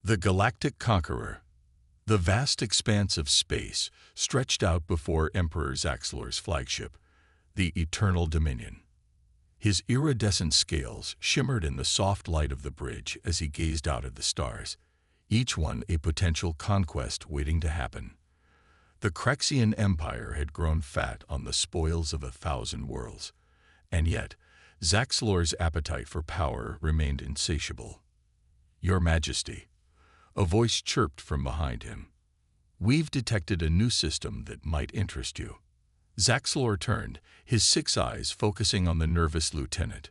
The Galactic Conqueror. The vast expanse of space stretched out before Emperor Zaxlor's flagship, the Eternal Dominion. His iridescent scales shimmered in the soft light of the bridge as he gazed out at the stars, each one a potential conquest waiting to happen. The Craxian Empire had grown fat on the spoils of 1,000 worlds, and yet Zaxlor's appetite for power remained insatiable. "Your Majesty," a voice chirped from behind him. "We've detected a new system that might interest you." Zaxlor turned, his 6 eyes focusing on the nervous lieutenant.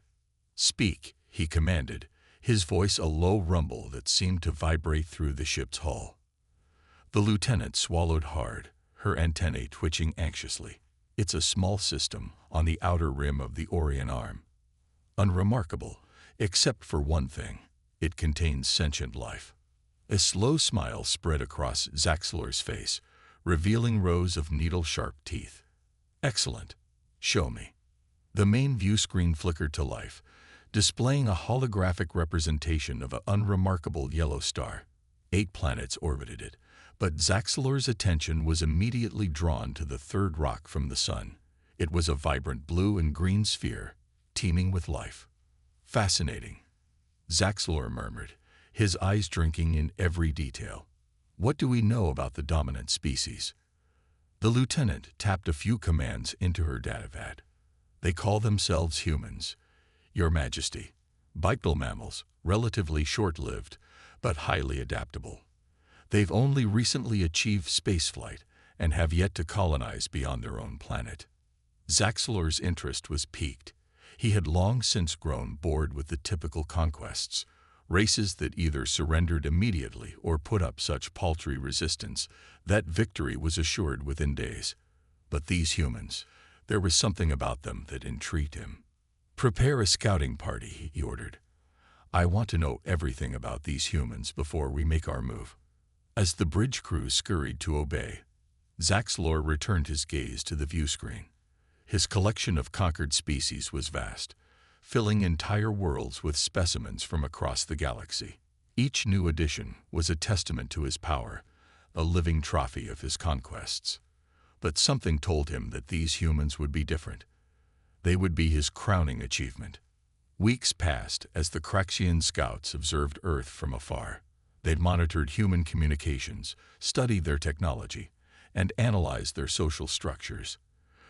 "Speak," he commanded, his voice a low rumble that seemed to vibrate through the ship's hull. The lieutenant swallowed hard, her antennae twitching anxiously. "It's a small system on the outer rim of the Orion Arm. Unremarkable, except for one thing: it contains sentient life." A slow smile spread across Zaxlor's face, revealing rows of needle-sharp teeth. "Excellent. Show me." The main view screen flickered to life, displaying a holographic representation of an unremarkable yellow star. 8 planets orbited it, but Zaxlor's attention was immediately drawn to the third rock from the sun. It was a vibrant blue and green sphere, teeming with life. "Fascinating," Zaxlor murmured, his eyes drinking in every detail. "What do we know about the dominant species?" The lieutenant tapped a few commands into her datapad. "They call themselves humans, Your Majesty. Bipedal mammals, relatively short-lived, but highly adaptable. They've only recently achieved spaceflight and have yet to colonize beyond their own planet." Zaxlor's interest was piqued. He had long since grown bored with the typical conquests, races that either surrendered immediately or put up such paltry resistance that victory was assured within days. But these humans, there was something about them that intrigued him. "Prepare a scouting party," he ordered. "I want to know everything about these humans before we make our move." As the bridge crew scurried to obey, Zaxlor returned his gaze to the view screen. His collection of conquered species was vast, filling entire worlds with specimens from across the galaxy. Each new addition was a testament to his power, a living trophy of his conquests. But something told him that these humans would be different. They would be his crowning achievement. Weeks passed as the Craxian scouts observed Earth from afar. They'd monitored human communications, studied their technology, and analyzed their social structures.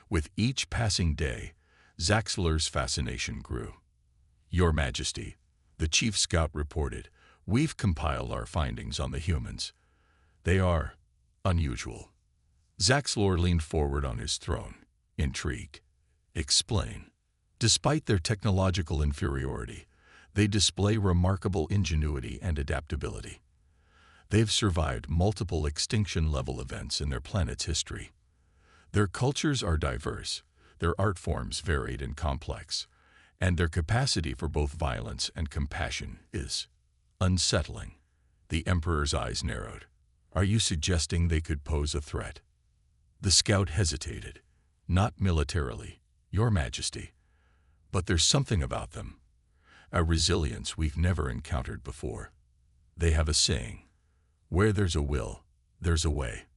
With each passing day, Zaxlor's fascination grew. "Your Majesty," the chief scout reported, "we've compiled our findings on the humans. They are unusual." Zaxlor leaned forward on his throne, intrigued. "Explain." "Despite their technological inferiority, they display remarkable ingenuity and adaptability. They've survived multiple extinction-level events in their planet's history. Their cultures are diverse, their art forms varied and complex, and their capacity for both violence and compassion is unsettling." The Emperor's eyes narrowed. "Are you suggesting they could pose a threat?" The scout hesitated. "Not militarily, Your Majesty. But there's something about them, a resilience we've never encountered before. They have a saying, 'Where there's a will, there's a way.'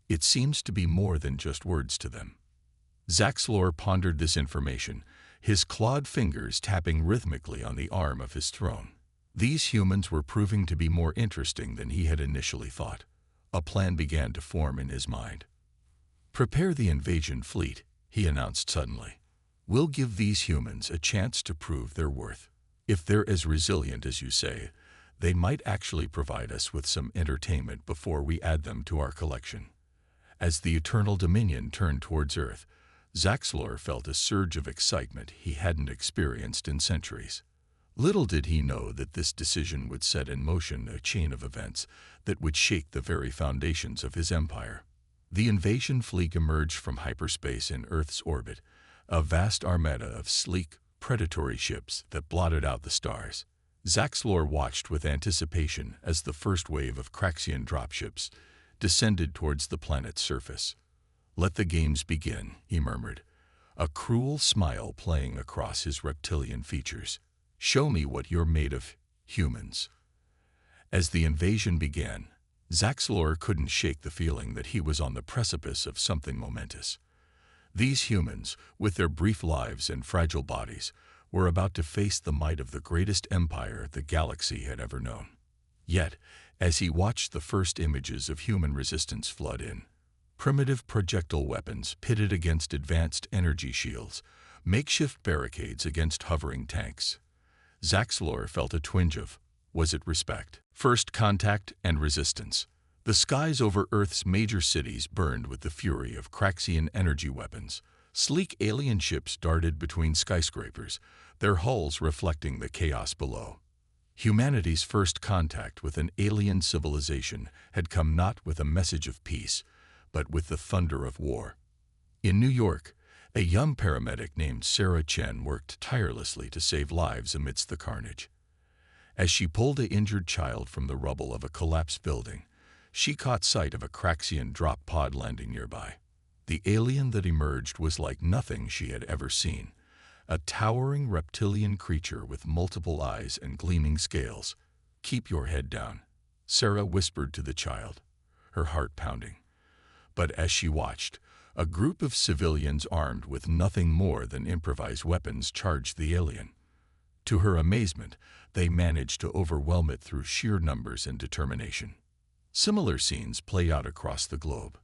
It seems to be more than just words to them." Zaxlor pondered this information, his clawed fingers tapping rhythmically on the arm of his throne. These humans were proving to be more interesting than he had initially thought. A plan began to form in his mind. "Prepare the invasion fleet," he announced suddenly. "We'll give these humans a chance to prove their worth. If they're as resilient as you say, they might actually provide us with some entertainment before we add them to our collection." As the Eternal Dominion turned towards Earth, Zaxlor felt a surge of excitement he hadn't experienced in centuries. Little did he know that this decision would set in motion a chain of events that would shake the very foundations of his empire. The invasion fleet emerged from hyperspace in Earth's orbit, a vast armada of sleek, predatory ships that blotted out the stars. Zaxlor watched with anticipation as the first wave of Craxian dropships descended towards the planet's surface. "Let the games begin," he murmured, a cruel smile playing across his reptilian features. "Show me what you're made of, humans." As the invasion began, Zaxlor couldn't shake the feeling that he was on the precipice of something momentous. These humans, with their brief lives and fragile bodies, were about to face the might of the greatest empire the galaxy had ever known. Yet, as he watched the first images of human resistance flood in, primitive projectile weapons pitted against advanced energy shields, makeshift barricades against hovering tanks, Zaxlor felt a twinge of, was it respect? First contact and resistance. The skies over Earth's major cities burned with the fury of Craxian energy weapons. Sleek alien ships darted between skyscrapers, their hulls reflecting the chaos below. Humanity's first contact with an alien civilization had come not with a message of peace, but with the thunder of war. In New York, a young paramedic named Sarah Chen worked tirelessly to save lives amidst the carnage. As she pulled an injured child from the rubble of a collapsed building, she caught sight of a Craxian drop pod landing nearby. The alien that emerged was like nothing she had ever seen, a towering reptilian creature with multiple eyes and gleaming scales. "Keep your head down," Sarah whispered to the child, her heart pounding. But as she watched, a group of civilians armed with nothing more than improvised weapons charged the alien. To her amazement, they managed to overwhelm it through sheer numbers and determination. Similar scenes play out across the globe.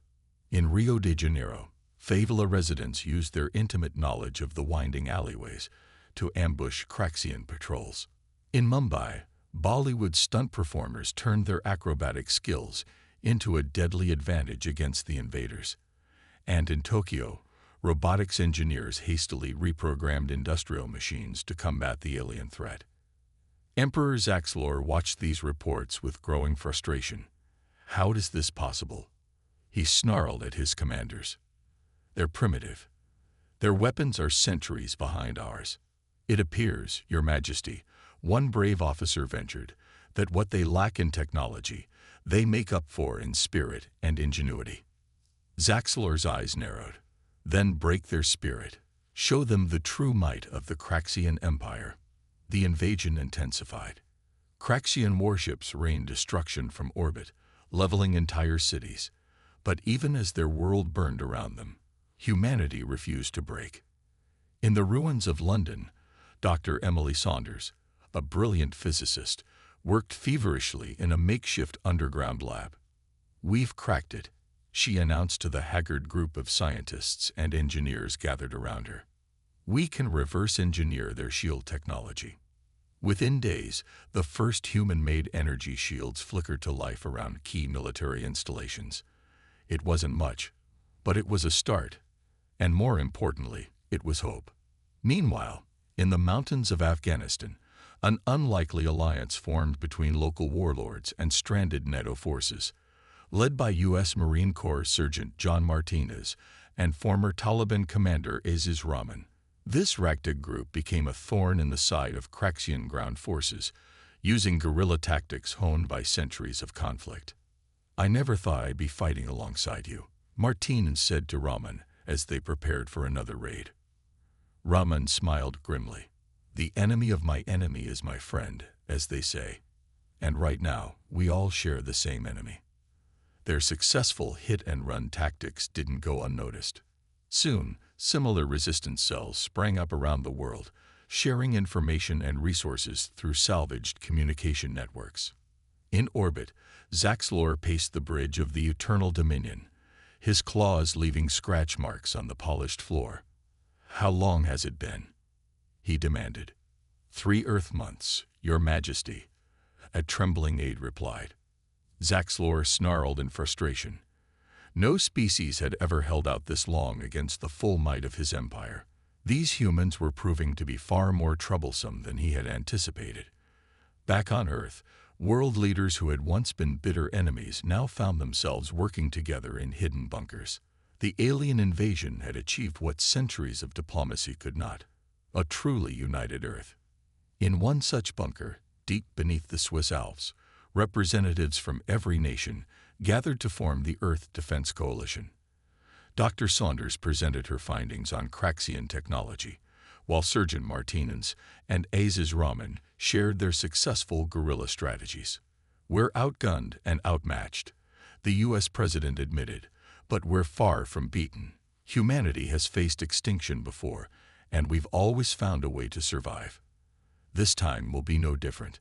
In Rio de Janeiro, favela residents used their intimate knowledge of the winding alleyways to ambush Craxian patrols. In Mumbai, Bollywood stunt performers turned their acrobatic skills into a deadly advantage against the invaders. And in Tokyo, robotics engineers hastily reprogrammed industrial machines to combat the alien threat. Emperor Zaxlor watched these reports with growing frustration. How is this possible? He snarled at his commanders. They're primitive. Their weapons are centuries behind ours. It appears, Your Majesty, one brave officer ventured, that what they lack in technology, they make up for in spirit and ingenuity. Zaxlor's eyes narrowed. Then break their spirit. Show them the true might of the Craxian Empire. The invasion intensified. Craxian warships rained destruction from orbit, leveling entire cities. But even as their world burned around them, humanity refused to break. In the ruins of London, Dr. Emily Saunders, a brilliant physicist, worked feverishly in a makeshift underground lab. "We've cracked it," she announced to the haggard group of scientists and engineers gathered around her. "We can reverse engineer their shield technology." Within days, the first human-made energy shields flickered to life around key military installations. It wasn't much, but it was a start, and more importantly, it was hope. Meanwhile, in the mountains of Afghanistan, an unlikely alliance formed between local warlords and stranded NATO forces, led by U.S. Marine Corps Sergeant John Martinez and former Taliban commander Aziz Rahman. This ragtag group became a thorn in the side of Craxian ground forces, using guerrilla tactics honed by centuries of conflict. "I never thought I'd be fighting alongside you," Martinez said to Rahman as they prepared for another raid. Rahman smiled grimly. "The enemy of my enemy is my friend, as they say. And right now, we all share the same enemy." Their successful hit-and-run tactics didn't go unnoticed. Soon, similar resistance cells sprang up around the world, sharing information and resources through salvaged communication networks. In orbit, Zaxlor paced the bridge of the Eternal Dominion, his claws leaving scratch marks on the polished floor. "How long has it been?" he demanded. 3 Earth months, Your Majesty," a trembling aide replied. Zaxlor snarled in frustration. No species had ever held out this long against the full might of his empire. These humans were proving to be far more troublesome than he had anticipated. Back on Earth, world leaders who had once been bitter enemies now found themselves working together in hidden bunkers. The alien invasion had achieved what centuries of diplomacy could not: a truly united Earth. In one such bunker, deep beneath the Swiss Alps, representatives from every nation gathered to form the Earth Defense Coalition. Dr. Saunders presented her findings on Craxian technology, while Sergeant Martinez and Aziz Rahman shared their successful guerrilla strategies. We're outgunned and outmatched, the U.S. president admitted, but we're far from beaten. Humanity has faced extinction before, and we've always found a way to survive. This time will be no different.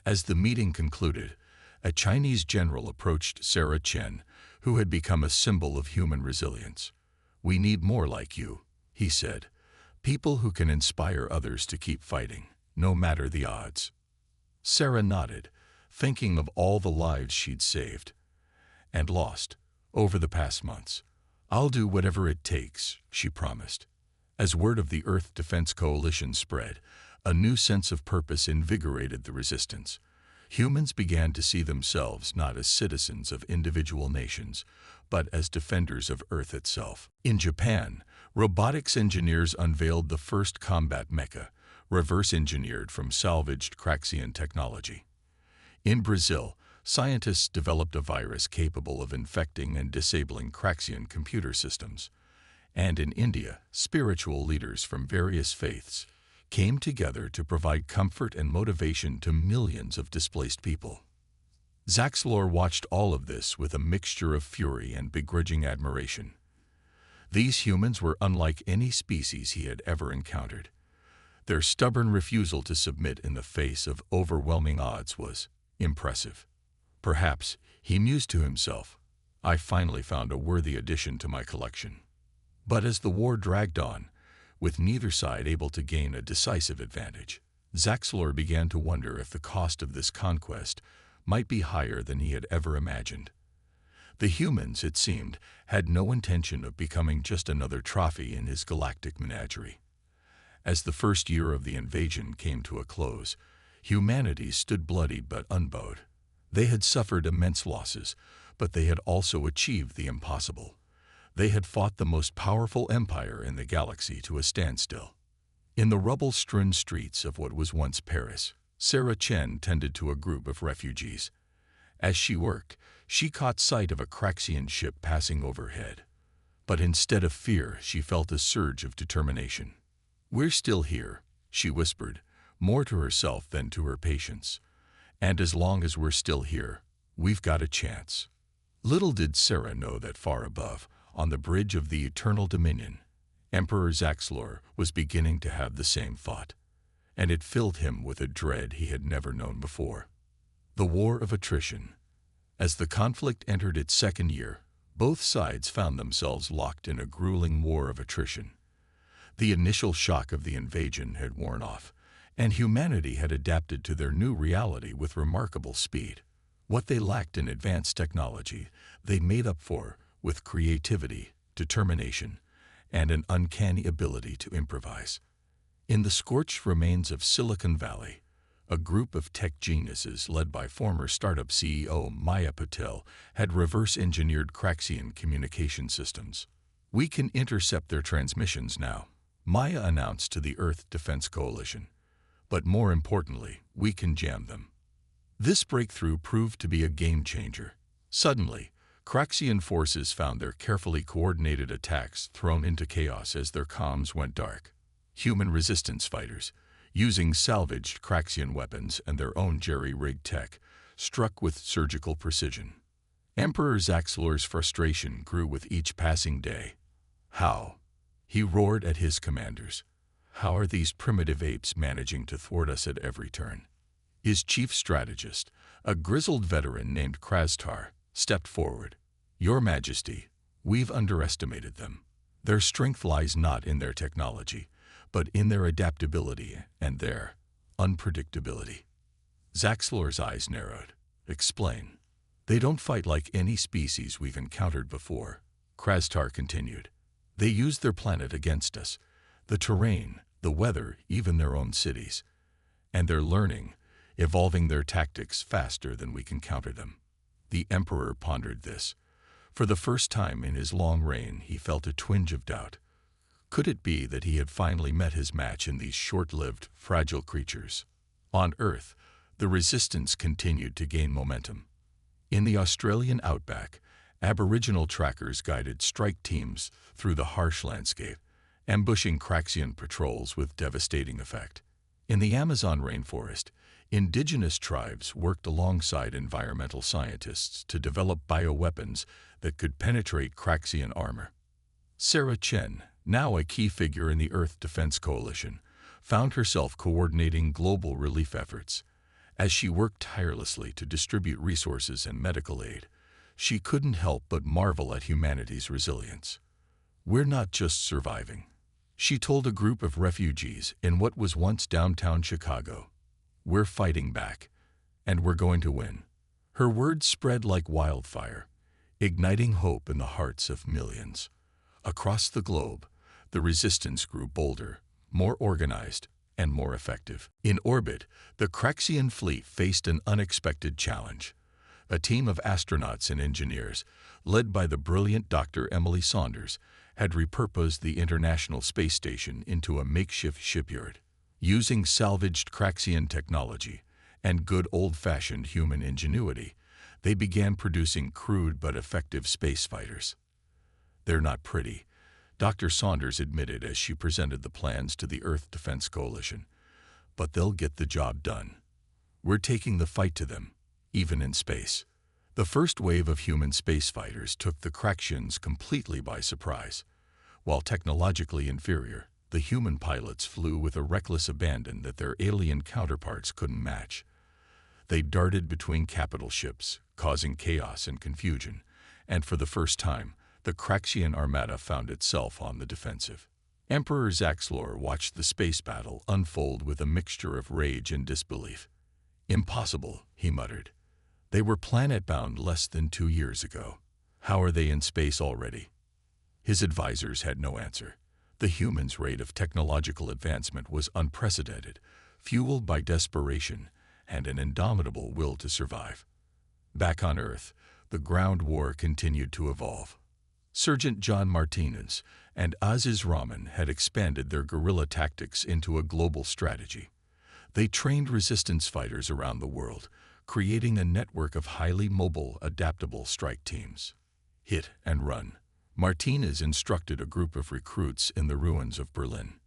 As the meeting concluded, a Chinese general approached Sarah Chen, who had become a symbol of human resilience. "We need more like you," he said. "People who can inspire others to keep fighting, no matter the odds." Sarah nodded, thinking of all the lives she'd saved and lost over the past months. "I'll do whatever it takes," she promised. As word of the Earth Defense Coalition spread, a new sense of purpose invigorated the resistance. Humans began to see themselves not as citizens of individual nations, but as defenders of Earth itself. In Japan, robotics engineers unveiled the first combat mecha, reverse-engineered from salvaged Craxian technology. In Brazil, scientists developed a virus capable of infecting and disabling Craxian computer systems. And in India, spiritual leaders from various faiths came together to provide comfort and motivation to millions of displaced people. Zaxlor watched all of this with a mixture of fury and begrudging admiration. These humans were unlike any species he had ever encountered. Their stubborn refusal to submit in the face of overwhelming odds was impressive. Perhaps, he mused to himself, I finally found a worthy addition to my collection. But as the war dragged on, with neither side able to gain a decisive advantage, Zaxlor began to wonder if the cost of this conquest might be higher than he had ever imagined. The humans, it seemed, had no intention of becoming just another trophy in his galactic menagerie. As the first year of the invasion came to a close, humanity stood bloodied but unbowed. They had suffered immense losses, but they had also achieved the impossible. They had fought the most powerful empire in the galaxy to a standstill. In the rubble-strewn streets of what was once Paris, Sarah Chen tended to a group of refugees. As she worked, she caught sight of a Craxian ship passing overhead. But instead of fear, she felt a surge of determination. "We're still here," she whispered, more to herself than to her patients. "And as long as we're still here, we've got a chance." Little did Sarah know that far above, on the bridge of the Eternal Dominion, Emperor Zaxlor was beginning to have the same thought, and it filled him with a dread he had never known before. The war of attrition. As the conflict entered its second year, both sides found themselves locked in a grueling war of attrition. The initial shock of the invasion had worn off, and humanity had adapted to their new reality with remarkable speed. What they lacked in advanced technology, they made up for with creativity, determination, and an uncanny ability to improvise. In the scorched remains of Silicon Valley, a group of tech geniuses led by former startup CEO Maya Patel had reverse-engineered Craxian communication systems. "We can intercept their transmissions now," Maya announced to the Earth Defense Coalition. "But more importantly, we can jam them." This breakthrough proved to be a game-changer. Suddenly, Craxian forces found their carefully coordinated attacks thrown into chaos as their comms went dark. Human resistance fighters, using salvaged Craxian weapons and their own jerry-rigged tech, struck with surgical precision. Emperor Zaxlor's frustration grew with each passing day. "How?" he roared at his commanders. "How are these primitive apes managing to thwart us at every turn?" His chief strategist, a grizzled veteran named Krastar, stepped forward. "Your Majesty, we've underestimated them. Their strength lies not in their technology, but in their adaptability and their unpredictability." Zaxlor's eyes narrowed. "Explain." "They don't fight like any species we've encountered before," Krastar continued. "They use their planet against us, the terrain, the weather, even their own cities. And they're learning, evolving their tactics faster than we can counter them." The Emperor pondered this. For the first time in his long reign, he felt a twinge of doubt. Could it be that he had finally met his match in these short-lived, fragile creatures? On Earth, the resistance continued to gain momentum. In the Australian outback, Aboriginal trackers guided strike teams through the harsh landscape, ambushing Craxian patrols with devastating effect. In the Amazon rainforest, Indigenous tribes worked alongside environmental scientists to develop bioweapons that could penetrate Craxian armor. Sarah Chen, now a key figure in the Earth Defense Coalition, found herself coordinating global relief efforts. As she worked tirelessly to distribute resources and medical aid, she couldn't help but marvel at humanity's resilience. "We're not just surviving," she told a group of refugees in what was once downtown Chicago. "We're fighting back, and we're going to win." Her words spread like wildfire, igniting hope in the hearts of millions. Across the globe, the resistance grew bolder, more organized, and more effective. In orbit, the Craxian fleet faced an unexpected challenge. A team of astronauts and engineers, led by the brilliant Dr. Emily Saunders, had repurposed the International Space Station into a makeshift shipyard. Using salvaged Craxian technology and good old-fashioned human ingenuity, they began producing crude but effective space fighters. "They're not pretty," Dr. Saunders admitted as she presented the plans to the Earth Defense Coalition, "but they'll get the job done. We're taking the fight to them, even in space." The first wave of human space fighters took the Craxians completely by surprise. While technologically inferior, the human pilots flew with a reckless abandon that their alien counterparts couldn't match. They darted between capital ships, causing chaos and confusion, and for the first time, the Craxian armada found itself on the defensive. Emperor Zaxlor watched the space battle unfold with a mixture of rage and disbelief. "Impossible," he muttered. "They were planet-bound less than 2 years ago. How are they in space already?" His advisors had no answer. The humans' rate of technological advancement was unprecedented, fueled by desperation and an indomitable will to survive. Back on Earth, the ground war continued to evolve. Sergeant John Martinez and Aziz Rahman had expanded their guerrilla tactics into a global strategy. They trained resistance fighters around the world, creating a network of highly mobile, adaptable strike teams. Hit and run. Martinez instructed a group of recruits in the ruins of Berlin.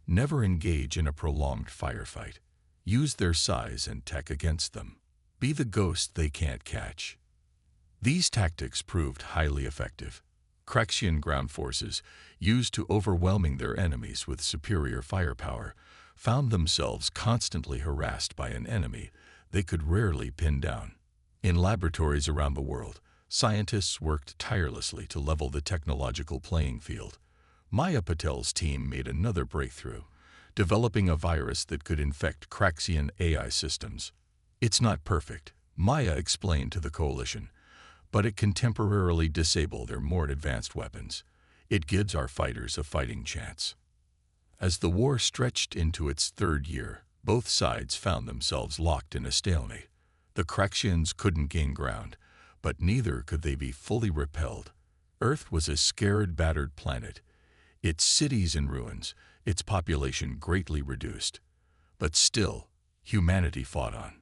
Never engage in a prolonged firefight. Use their size and tech against them. Be the ghost they can't catch. These tactics proved highly effective. Craxian ground forces, used to overwhelming their enemies with superior firepower, found themselves constantly harassed by an enemy they could rarely pin down. In laboratories around the world, scientists worked tirelessly to level the technological playing field. Maya Patel's team made another breakthrough, developing a virus that could infect Craxian AI systems. "It's not perfect," Maya explained to the coalition, "but it can temporarily disable their more advanced weapons. It gives our fighters a fighting chance." As the war stretched into its 3rd year, both sides found themselves locked in a stalemate. The Craxians couldn't gain ground, but neither could they be fully repelled. Earth was a scared, battered planet, its cities in ruins, its population greatly reduced. But still, humanity fought on.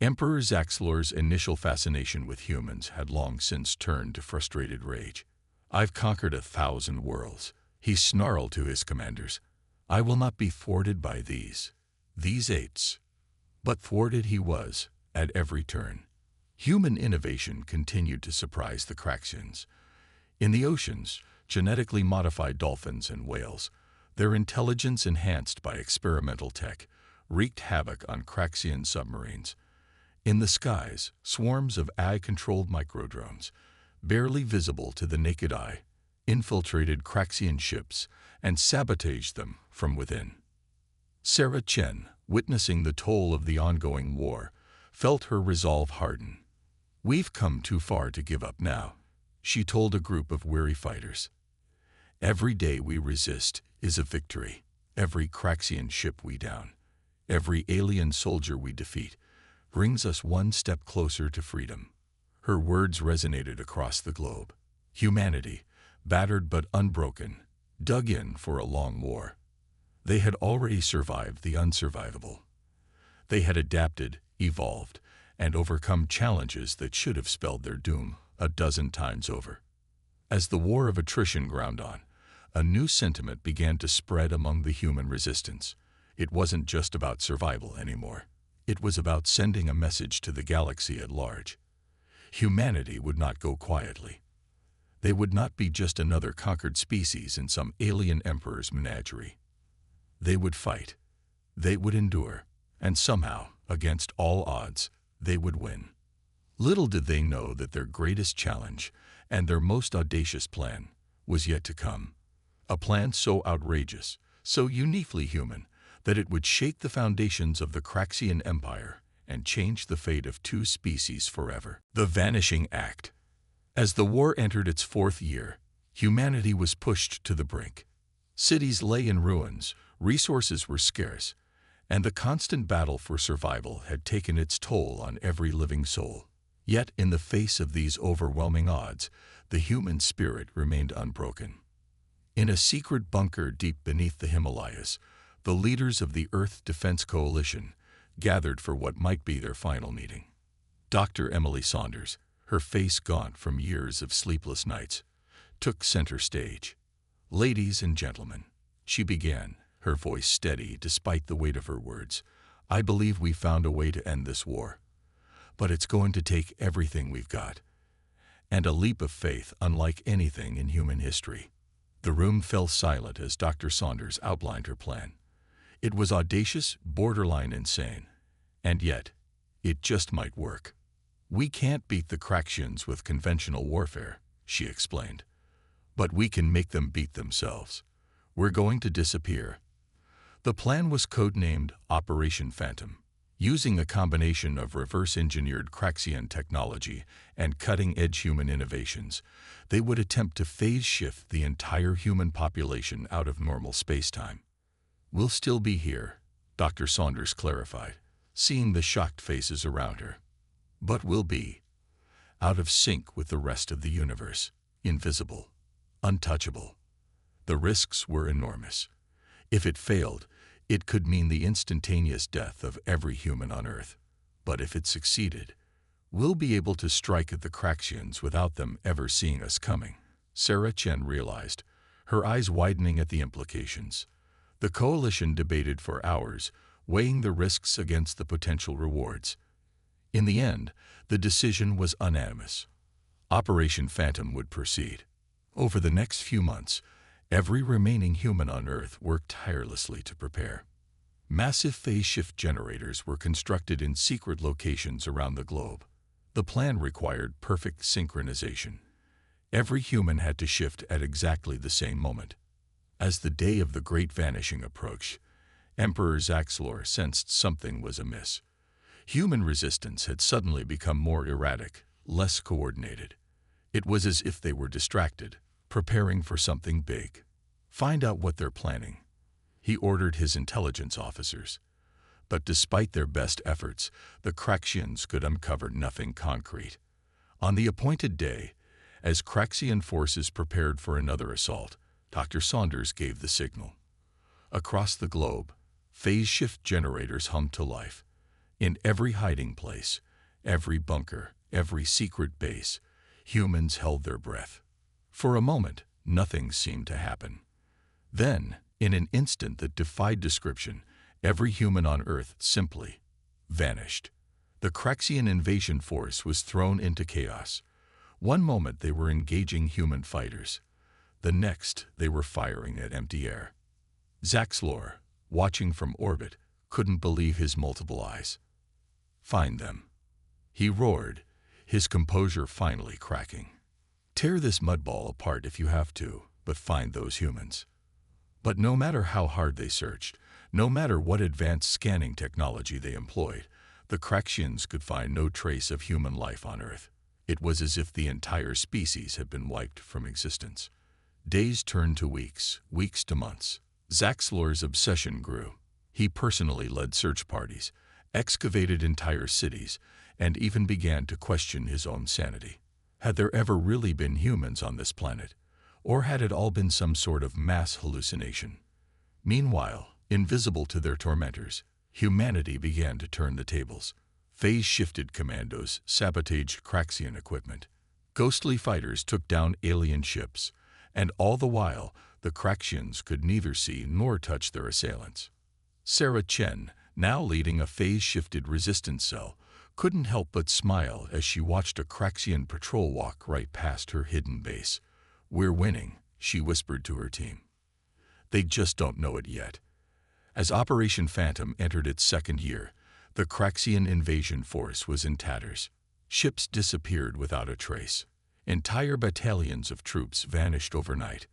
Emperor Zaxlor's initial fascination with humans had long since turned to frustrated rage. "I've conquered 1,000 worlds," he snarled to his commanders. "I will not be thwarted by these apes." But thwarted he was, at every turn. Human innovation continued to surprise the Craxians. In the oceans, genetically modified dolphins and whales, their intelligence enhanced by experimental tech, wreaked havoc on Craxian submarines. In the skies, swarms of AI-controlled microdrones, barely visible to the naked eye, infiltrated Craxian ships and sabotaged them from within. Sarah Chen, witnessing the toll of the ongoing war, felt her resolve harden. "We've come too far to give up now," she told a group of weary fighters. "Every day we resist is a victory. Every Craxian ship we down, every alien soldier we defeat, brings us one step closer to freedom." Her words resonated across the globe. Humanity, battered but unbroken, dug in for a long war. They had already survived the unsurvivable. They had adapted, evolved, and overcome challenges that should have spelled their doom a dozen times over. As the war of attrition ground on, a new sentiment began to spread among the human resistance. It wasn't just about survival anymore. It was about sending a message to the galaxy at large. Humanity would not go quietly. They would not be just another conquered species in some alien emperor's menagerie. They would fight. They would endure. And somehow, against all odds, they would win. Little did they know that their greatest challenge and their most audacious plan was yet to come. A plan so outrageous, so uniquely human, that it would shake the foundations of the Craxian Empire and change the fate of two species forever. The Vanishing Act. As the war entered its fourth year, humanity was pushed to the brink. Cities lay in ruins, resources were scarce, and the constant battle for survival had taken its toll on every living soul. Yet, in the face of these overwhelming odds, the human spirit remained unbroken. In a secret bunker deep beneath the Himalayas, the leaders of the Earth Defense Coalition gathered for what might be their final meeting. Dr. Emily Saunders, her face gaunt from years of sleepless nights, took center stage. "Ladies and gentlemen," she began, her voice steady despite the weight of her words, "I believe we found a way to end this war. But it's going to take everything we've got, and a leap of faith unlike anything in human history." The room fell silent as Dr. Saunders outlined her plan. It was audacious, borderline insane, and yet, it just might work. "We can't beat the Craxians with conventional warfare," she explained, "but we can make them beat themselves. We're going to disappear." The plan was codenamed Operation Phantom. Using a combination of reverse-engineered Craxian technology and cutting-edge human innovations, they would attempt to phase-shift the entire human population out of normal space-time. "We'll still be here," Dr. Saunders clarified, seeing the shocked faces around her. "But we'll be out of sync with the rest of the universe, invisible, untouchable." The risks were enormous. If it failed, it could mean the instantaneous death of every human on Earth. But if it succeeded, we'll be able to strike at the Craxians without them ever seeing us coming, Sarah Chen realized, her eyes widening at the implications. The coalition debated for hours, weighing the risks against the potential rewards. In the end, the decision was unanimous. Operation Phantom would proceed. Over the next few months, every remaining human on Earth worked tirelessly to prepare. Massive phase-shift generators were constructed in secret locations around the globe. The plan required perfect synchronization. Every human had to shift at exactly the same moment. As the day of the Great Vanishing approached, Emperor Zaxlor sensed something was amiss. Human resistance had suddenly become more erratic, less coordinated. It was as if they were distracted, preparing for something big. "Find out what they're planning," he ordered his intelligence officers. But despite their best efforts, the Craxians could uncover nothing concrete. On the appointed day, as Craxian forces prepared for another assault, Dr. Saunders gave the signal. Across the globe, phase-shift generators hummed to life. In every hiding place, every bunker, every secret base, humans held their breath. For a moment, nothing seemed to happen. Then, in an instant that defied description, every human on Earth simply vanished. The Craxian invasion force was thrown into chaos. One moment they were engaging human fighters. The next, they were firing at empty air. Zaxlor, watching from orbit, couldn't believe his multiple eyes. "Find them," he roared, his composure finally cracking. "Tear this mudball apart if you have to, but find those humans." But no matter how hard they searched, no matter what advanced scanning technology they employed, the Craxians could find no trace of human life on Earth. It was as if the entire species had been wiped from existence. Days turned to weeks, weeks to months. Zaxlor's obsession grew. He personally led search parties, excavated entire cities, and even began to question his own sanity. Had there ever really been humans on this planet? Or had it all been some sort of mass hallucination? Meanwhile, invisible to their tormentors, humanity began to turn the tables. Phase-shifted commandos sabotaged Craxian equipment. Ghostly fighters took down alien ships, and all the while, the Craxians could neither see nor touch their assailants. Sarah Chen, now leading a phase-shifted resistance cell, couldn't help but smile as she watched a Craxian patrol walk right past her hidden base. "We're winning," she whispered to her team. "They just don't know it yet." As Operation Phantom entered its second year, the Craxian invasion force was in tatters. Ships disappeared without a trace. Entire battalions of troops vanished overnight.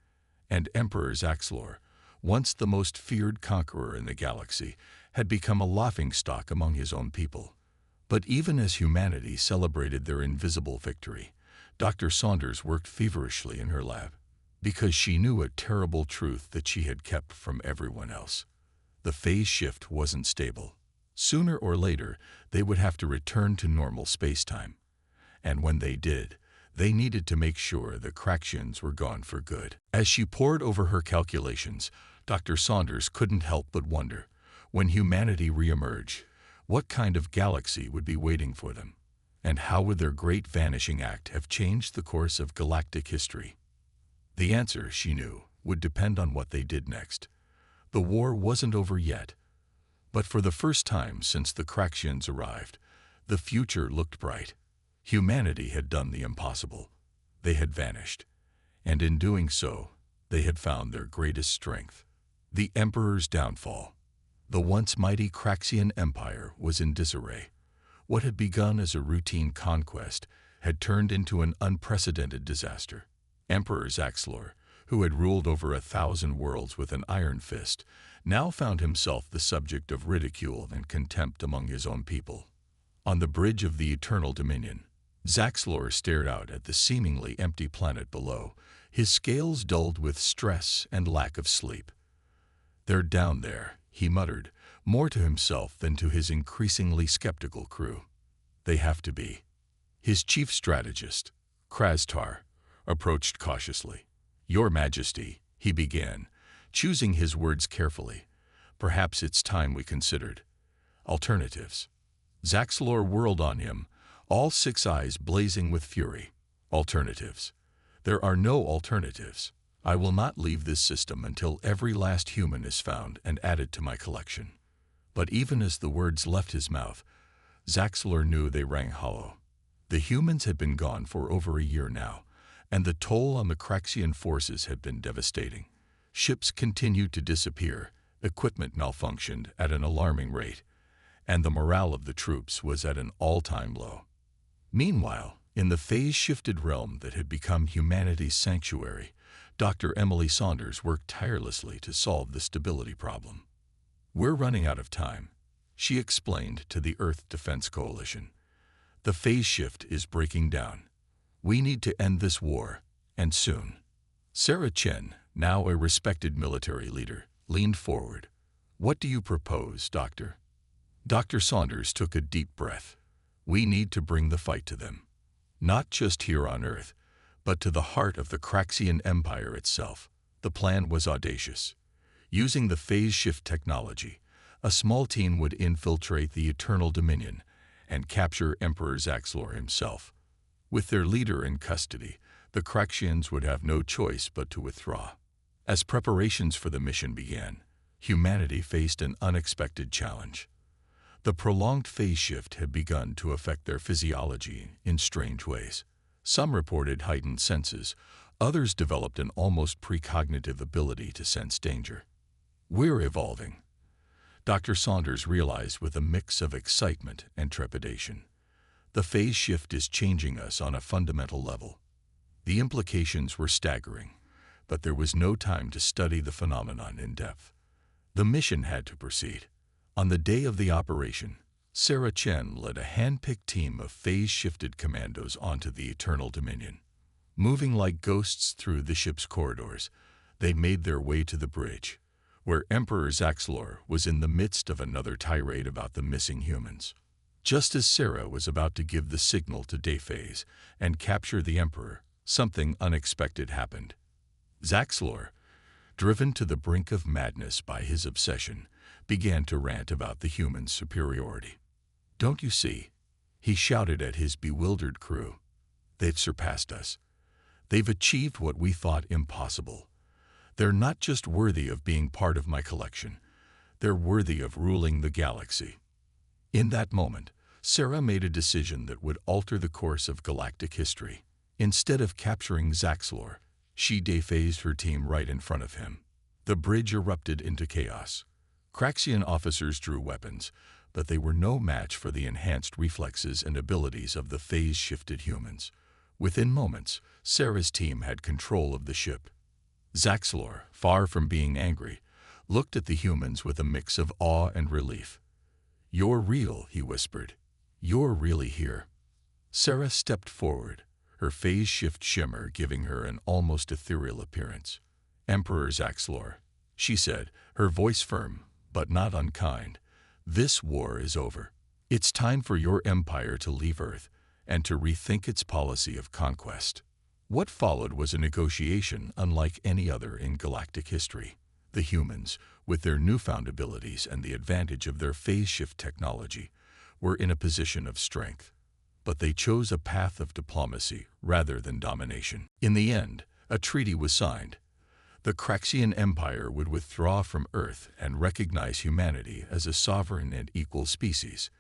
And Emperor Zaxlor, once the most feared conqueror in the galaxy, had become a laughingstock among his own people. But even as humanity celebrated their invisible victory, Dr. Saunders worked feverishly in her lab, because she knew a terrible truth that she had kept from everyone else. The phase shift wasn't stable. Sooner or later, they would have to return to normal spacetime. And when they did, they needed to make sure the Craxians were gone for good. As she pored over her calculations, Dr. Saunders couldn't help but wonder, when humanity reemerged, what kind of galaxy would be waiting for them? And how would their great vanishing act have changed the course of galactic history? The answer, she knew, would depend on what they did next. The war wasn't over yet. But for the first time since the Craxians arrived, the future looked bright. Humanity had done the impossible. They had vanished. And in doing so, they had found their greatest strength. The Emperor's downfall. The once mighty Craxian Empire was in disarray. What had begun as a routine conquest had turned into an unprecedented disaster. Emperor Zaxlor, who had ruled over 1,000 worlds with an iron fist, now found himself the subject of ridicule and contempt among his own people. On the bridge of the Eternal Dominion, Zaxlor stared out at the seemingly empty planet below, his scales dulled with stress and lack of sleep. "They're down there," he muttered, more to himself than to his increasingly skeptical crew. "They have to be." His chief strategist, Krastar, approached cautiously. "Your Majesty," he began, choosing his words carefully, "perhaps it's time we considered alternatives." Zaxlor whirled on him, all six eyes blazing with fury. "Alternatives? There are no alternatives. I will not leave this system until every last human is found and added to my collection." But even as the words left his mouth, Zaxlor knew they rang hollow. The humans had been gone for over a year now, and the toll on the Craxian forces had been devastating. Ships continued to disappear, equipment malfunctioned at an alarming rate, and the morale of the troops was at an all-time low. Meanwhile, in the phase-shifted realm that had become humanity's sanctuary, Dr. Emily Saunders worked tirelessly to solve the stability problem. "We're running out of time," she explained to the Earth Defense Coalition. "The phase shift is breaking down. We need to end this war, and soon." Sarah Chen, now a respected military leader, leaned forward. "What do you propose, Doctor?" Dr. Saunders took a deep breath. "We need to bring the fight to them. Not just here on Earth, but to the heart of the Craxian Empire itself." The plan was audacious. Using the phase shift technology, a small team would infiltrate the Eternal Dominion and capture Emperor Zaxlor himself. With their leader in custody, the Craxians would have no choice but to withdraw. As preparations for the mission began, humanity faced an unexpected challenge. The prolonged phase shift had begun to affect their physiology in strange ways. Some reported heightened senses, others developed an almost precognitive ability to sense danger. "We're evolving," Dr. Saunders realized with a mix of excitement and trepidation. "The phase shift is changing us on a fundamental level." The implications were staggering, but there was no time to study the phenomenon in depth. The mission had to proceed. On the day of the operation, Sarah Chen led a hand-picked team of phase-shifted commandos onto the Eternal Dominion. Moving like ghosts through the ship's corridors, they made their way to the bridge, where Emperor Zaxlor was in the midst of another tirade about the missing humans. Just as Sarah was about to give the signal to dephase and capture the Emperor, something unexpected happened. Zaxlor, driven to the brink of madness by his obsession, began to rant about the humans' superiority. "Don't you see?" he shouted at his bewildered crew. "They've surpassed us. They've achieved what we thought impossible. They're not just worthy of being part of my collection. They're worthy of ruling the galaxy. In that moment, Sarah made a decision that would alter the course of galactic history. Instead of capturing Zaxlor, she dephased her team right in front of him. The bridge erupted into chaos. Craxian officers drew weapons, but they were no match for the enhanced reflexes and abilities of the phase-shifted humans. Within moments, Sarah's team had control of the ship. Zaxlor, far from being angry, looked at the humans with a mix of awe and relief. "You're real," he whispered. "You're really here." Sarah stepped forward, her phase shift shimmer giving her an almost ethereal appearance. "Emperor Zaxlor," she said, her voice firm, but not unkind. "This war is over. It's time for your empire to leave Earth and to rethink its policy of conquest." What followed was a negotiation unlike any other in galactic history. The humans, with their newfound abilities and the advantage of their phase shift technology, were in a position of strength. But they chose a path of diplomacy rather than domination. In the end, a treaty was signed. The Craxian Empire would withdraw from Earth and recognize humanity as a sovereign and equal species.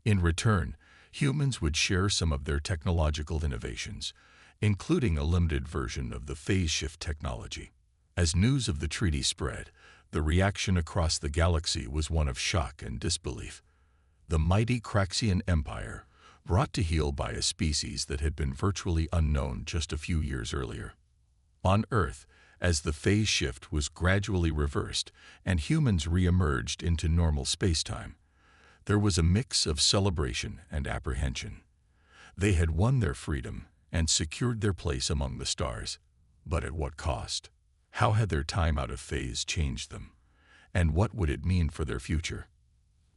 In return, humans would share some of their technological innovations, including a limited version of the phase shift technology. As news of the treaty spread, the reaction across the galaxy was one of shock and disbelief. The mighty Craxian Empire, brought to heel by a species that had been virtually unknown just a few years earlier. On Earth, as the phase shift was gradually reversed and humans re-emerged into normal spacetime, there was a mix of celebration and apprehension. They had won their freedom and secured their place among the stars, but at what cost? How had their time out of phase changed them? And what would it mean for their future?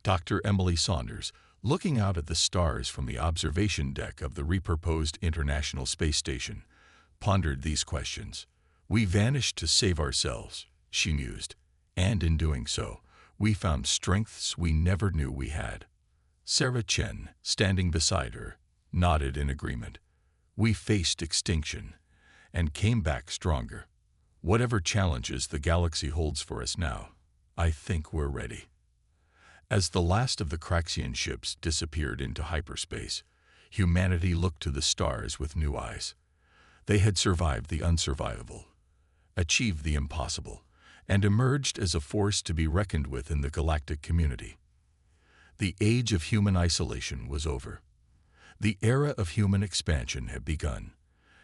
Dr. Emily Saunders, looking out at the stars from the observation deck of the repurposed International Space Station, pondered these questions. "We vanished to save ourselves," she mused, "and in doing so, we found strengths we never knew we had." Sarah Chen, standing beside her, nodded in agreement. "We faced extinction and came back stronger. Whatever challenges the galaxy holds for us now, I think we're ready." As the last of the Craxian ships disappeared into hyperspace, humanity looked to the stars with new eyes. They had survived the unsurvivable, achieved the impossible, and emerged as a force to be reckoned with in the galactic community. The age of human isolation was over. The era of human expansion had begun,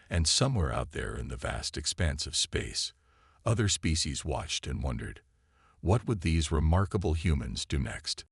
and somewhere out there in the vast expanse of space, other species watched and wondered, what would these remarkable humans do next?